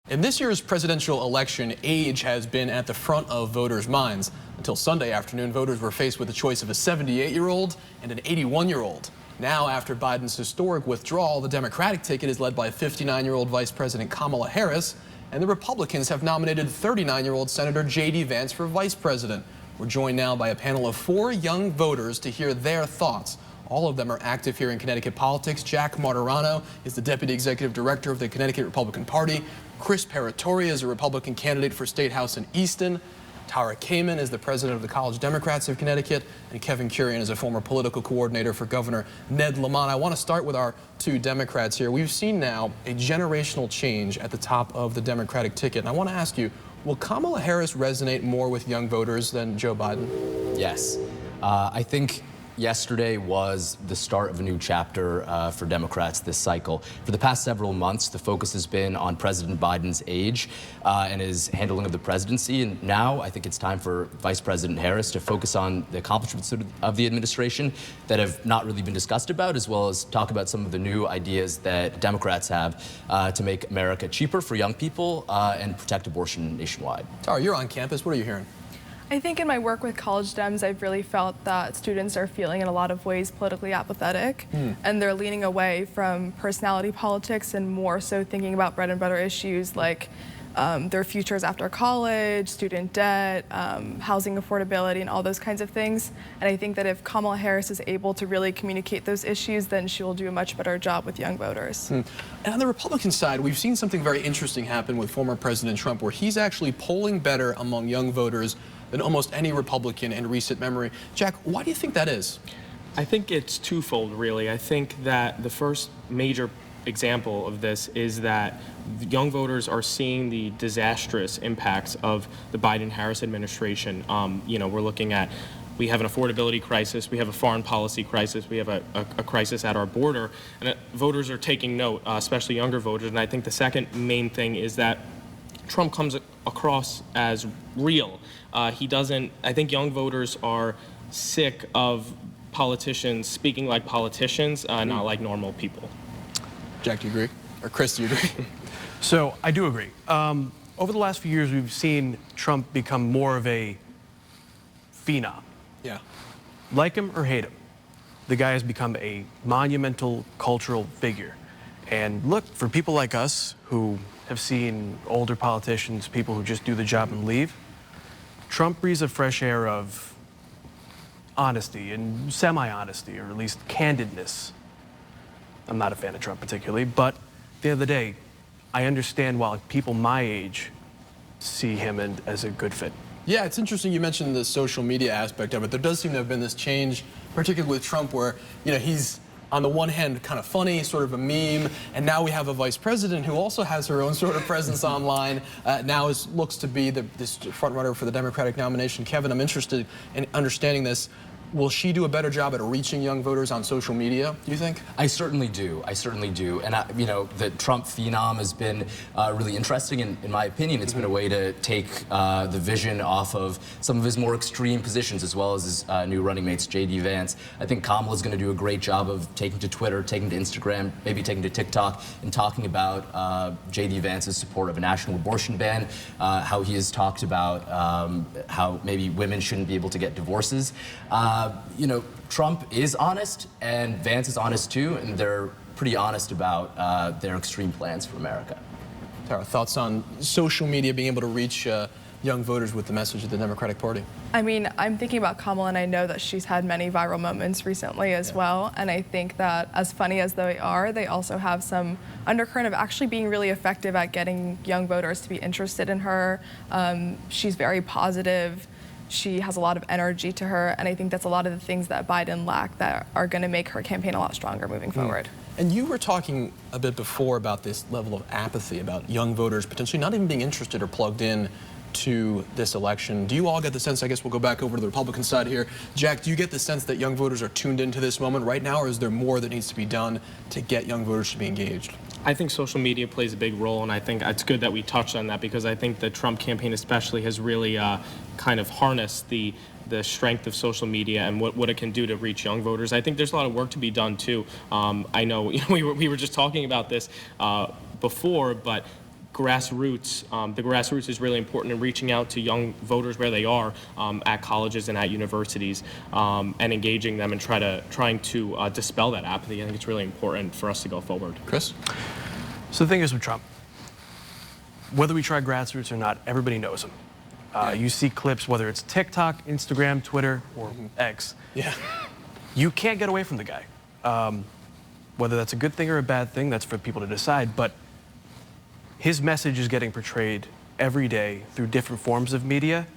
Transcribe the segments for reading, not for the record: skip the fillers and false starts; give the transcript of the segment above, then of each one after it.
In this year's presidential election, age has been at the front of voters' minds. Until Sunday afternoon, voters were faced with the choice of a 78-year-old and an 81-year-old. Now, after Biden's historic withdrawal, the Democratic ticket is led by 59-year-old Vice President Kamala Harris, and the Republicans have nominated 39-year-old Senator J.D. Vance for vice president. We're joined now by a panel of 4 young voters to hear their thoughts. All of them are active here in Connecticut politics. Jack Martirano is the Deputy Executive Director of the Connecticut Republican Party. Chris Paratoria is a Republican candidate for State House in Easton. Tara Kamen is the President of the College Democrats of Connecticut. And Kevin Kurian is a former political coordinator for Governor Ned Lamont. I want to start with our 2 Democrats here. We've seen now a generational change at the top of the Democratic ticket. And I want to ask you, will Kamala Harris resonate more with young voters than Joe Biden? Yes. I think yesterday was the start of a new chapter for Democrats this cycle. For the past several months, the focus has been on President Biden's age and his handling of the presidency. And now I think it's time for Vice President Harris to focus on the accomplishments of the administration that have not really been discussed about, as well as talk about some of the new ideas that Democrats have to make America cheaper for young people and protect abortion nationwide. Tara, you're on campus. What are you hearing? I think in my work with college Dems, I've really felt that students are feeling in a lot of ways politically apathetic, and they're leaning away from personality politics and more so thinking about bread and butter issues like their futures after college, student debt, housing affordability, and all those kinds of things. And I think that if Kamala Harris is able to really communicate those issues, then she will do a much better job with young voters. And on the Republican side, we've seen something very interesting happen with former President Trump, where he's actually polling better among young voters than almost any Republican in recent memory. Jack, why do you think that is? I think it's twofold, really. I think that the first major example of this is that young voters are seeing the disastrous impacts of the Biden-Harris administration. You know, we're looking at, we have an affordability crisis, we have a foreign policy crisis, we have a crisis at our border, and voters are taking note, especially younger voters. And I think the second main thing is that Trump comes across as real. He doesn't, I think young voters are sick of politicians speaking like politicians, not like normal people. Jack, do you agree? Or Chris, do you agree? So I do agree. Over the last few years, we've seen Trump become more of a phenom. Yeah. Like him or hate him, the guy has become a monumental cultural figure. And look, for people like us who have seen older politicians, people who just do the job and leave, Trump breathes a fresh air of honesty and semi-honesty, or at least candidness. I'm not a fan of Trump particularly, but at the end of the day, I understand why people my age see him as a good fit. Yeah, it's interesting you mentioned the social media aspect of it. There does seem to have been this change, particularly with Trump, where, you know, he's on the one hand kind of funny, sort of a meme, and now we have a vice president who also has her own sort of presence online. Now looks to be this front runner for the Democratic nomination. Kevin, I'm interested in understanding this. Will she do a better job at reaching young voters on social media, do you think? I certainly do. I certainly do. And, you know, the Trump phenom has been really interesting. And in my opinion, it's been a way to take the vision off of some of his more extreme positions, as well as his new running mates, J.D. Vance. I think Kamala's going to do a great job of taking to Twitter, taking to Instagram, maybe taking to TikTok, and talking about J.D. Vance's support of a national abortion ban, how he has talked about how maybe women shouldn't be able to get divorces. You know, Trump is honest, and Vance is honest too, and they're pretty honest about their extreme plans for America. Tara, thoughts on social media being able to reach young voters with the message of the Democratic Party? I mean, I'm thinking about Kamala, and I know that she's had many viral moments recently as well, and I think that as funny as they are, they also have some undercurrent of actually being really effective at getting young voters to be interested in her. She's very positive. She has a lot of energy to her, and I think that's a lot of the things that Biden lacked that are going to make her campaign a lot stronger moving forward. And you were talking a bit before about this level of apathy, about young voters potentially not even being interested or plugged in to this election. Do you all get the sense, I guess we'll go back over to the Republican side here, Jack, do you get the sense that young voters are tuned into this moment right now, or is there more that needs to be done to get young voters to be engaged? I think social media plays a big role, and I think it's good that we touched on that, because I think the Trump campaign especially has really kind of harnessed the strength of social media and what it can do to reach young voters. I think there's a lot of work to be done too. I know we were just talking about this before, but grassroots. The grassroots is really important in reaching out to young voters where they are at colleges and at universities, and engaging them and trying to dispel that apathy. I think it's really important for us to go forward. Chris? So the thing is with Trump, whether we try grassroots or not, everybody knows him. You see clips, whether it's TikTok, Instagram, Twitter, or X. Yeah. You can't get away from the guy. Whether that's a good thing or a bad thing, that's for people to decide. But his message is getting portrayed every day through different forms of media,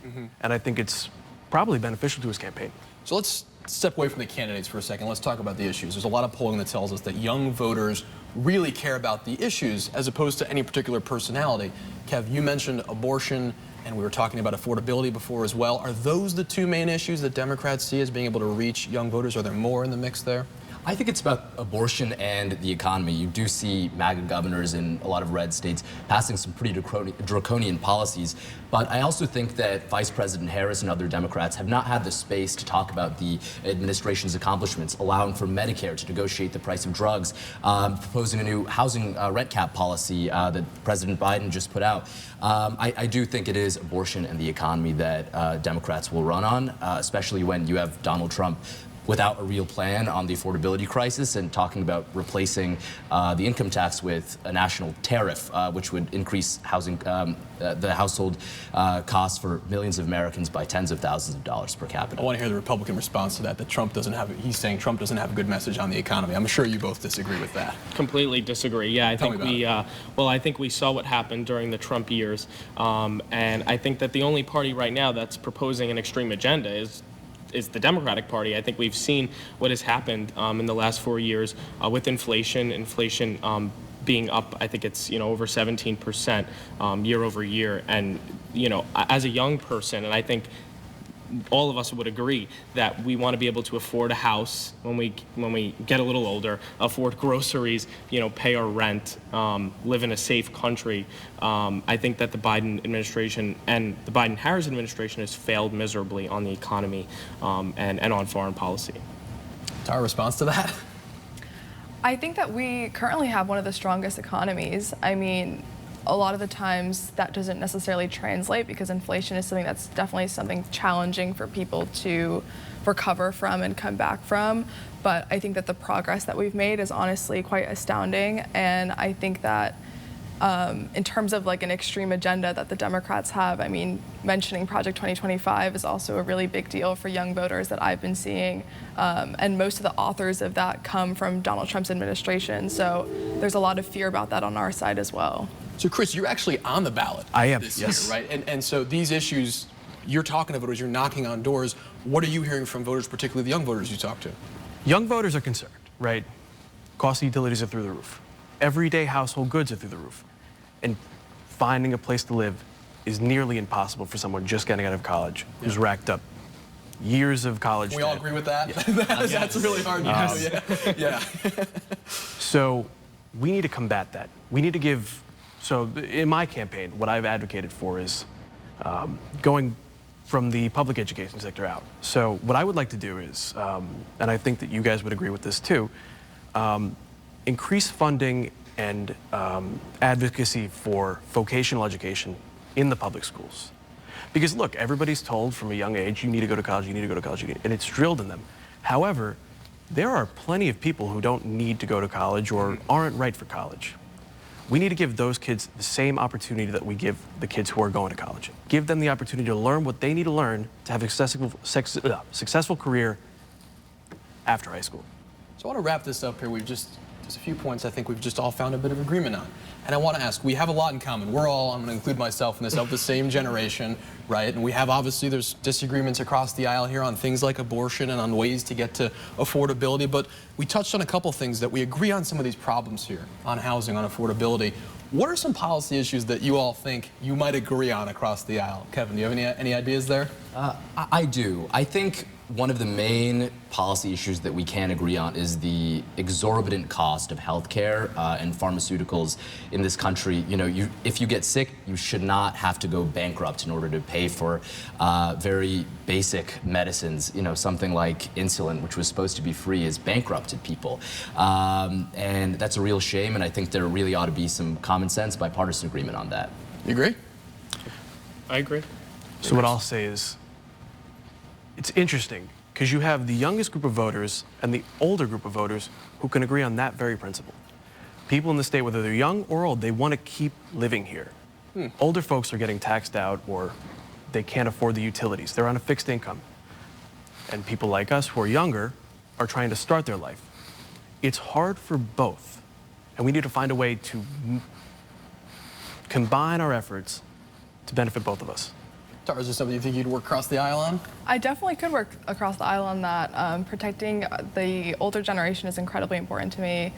and I think it's probably beneficial to his campaign. So let's step away from the candidates for a second. Let's talk about the issues. There's a lot of polling that tells us that young voters really care about the issues as opposed to any particular personality. Kev, you mentioned abortion, and we were talking about affordability before as well. Are those the two main issues that Democrats see as being able to reach young voters? Are there more in the mix there? I think it's about abortion and the economy. You do see MAGA governors in a lot of red states passing some pretty draconian policies. But I also think that Vice President Harris and other Democrats have not had the space to talk about the administration's accomplishments, allowing for Medicare to negotiate the price of drugs, proposing a new housing rent cap policy that President Biden just put out. I do think it is abortion and the economy that Democrats will run on, especially when you have Donald Trump without a real plan on the affordability crisis and talking about replacing the income tax with a national tariff, which would increase housing, the household costs for millions of Americans by tens of thousands of dollars per capita. I want to hear the Republican response to that Trump doesn't have, he's saying Trump doesn't have a good message on the economy. I'm sure you both disagree with that. Completely disagree. Yeah, I think I think we saw what happened during the Trump years, and I think that the only party right now that's proposing an extreme agenda is the Democratic Party. I think we've seen what has happened in the last 4 years with inflation being up. I think it's over 17% year over year. And as a young person, and I think all of us would agree that we want to be able to afford a house when we get a little older, afford groceries, pay our rent, live in a safe country. I think that the Biden administration and the Biden-Harris administration has failed miserably on the economy and on foreign policy. Our response to that? I think that we currently have one of the strongest economies. I mean, a lot of the times that doesn't necessarily translate because inflation is definitely something challenging for people to recover from and come back from. But I think that the progress that we've made is honestly quite astounding. And I think that in terms of like an extreme agenda that the Democrats have, I mean, mentioning Project 2025 is also a really big deal for young voters that I've been seeing. And most of the authors of that come from Donald Trump's administration. So there's a lot of fear about that on our side as well. So Chris, you're actually on the ballot this year, right? And so these issues, you're talking to voters, you're knocking on doors. What are you hearing from voters, particularly the young voters you talk to? Young voters are concerned, right? Cost of utilities are through the roof. Everyday household goods are through the roof. And finding a place to live is nearly impossible for someone just getting out of college who's racked up years of college debt. We all agree with that? Yeah. That's really hard. Yeah. So we need to combat that. We need to give. So in my campaign, what I've advocated for is going from the public education sector out. So what I would like to do is, and I think that you guys would agree with this too, increase funding and advocacy for vocational education in the public schools. Because look, everybody's told from a young age, you need to go to college, you need to go to college, and it's drilled in them. However, there are plenty of people who don't need to go to college or aren't right for college. We need to give those kids the same opportunity that we give the kids who are going to college. Give them the opportunity to learn what they need to learn to have a successful career after high school. So I want to wrap this up here. There's a few points I think we've just all found a bit of agreement on. And I want to ask, we have a lot in common. We're all, I'm going to include myself in this, of the same generation, right? And we have, obviously, there's disagreements across the aisle here on things like abortion and on ways to get to affordability. But we touched on a couple things that we agree on some of these problems here, on housing, on affordability. What are some policy issues that you all think you might agree on across the aisle? Kevin, do you have any ideas there? I do. I think one of the main policy issues that we can agree on is the exorbitant cost of healthcare and pharmaceuticals in this country. You know, if you get sick, you should not have to go bankrupt in order to pay for very basic medicines. You know, something like insulin, which was supposed to be free, has bankrupted people. And that's a real shame, and I think there really ought to be some common sense, bipartisan agreement on that. You agree? I agree. So what I'll say is, it's interesting because you have the youngest group of voters and the older group of voters who can agree on that very principle. People in the state, whether they're young or old, they want to keep living here. Older folks are getting taxed out, or they can't afford the utilities. They're on a fixed income. And people like us who are younger are trying to start their life. It's hard for both, and we need to find a way to combine our efforts to benefit both of us. Tara, is there something you think you'd work across the aisle on? I definitely could work across the aisle on that. Protecting the older generation is incredibly important to me,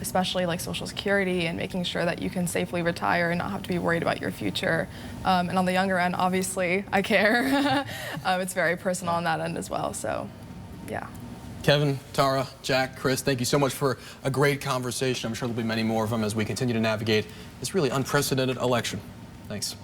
especially like Social Security and making sure that you can safely retire and not have to be worried about your future. And on the younger end, obviously, I care. It's very personal on that end as well, so yeah. Kevin, Tara, Jack, Chris, thank you so much for a great conversation. I'm sure there'll be many more of them as we continue to navigate this really unprecedented election. Thanks.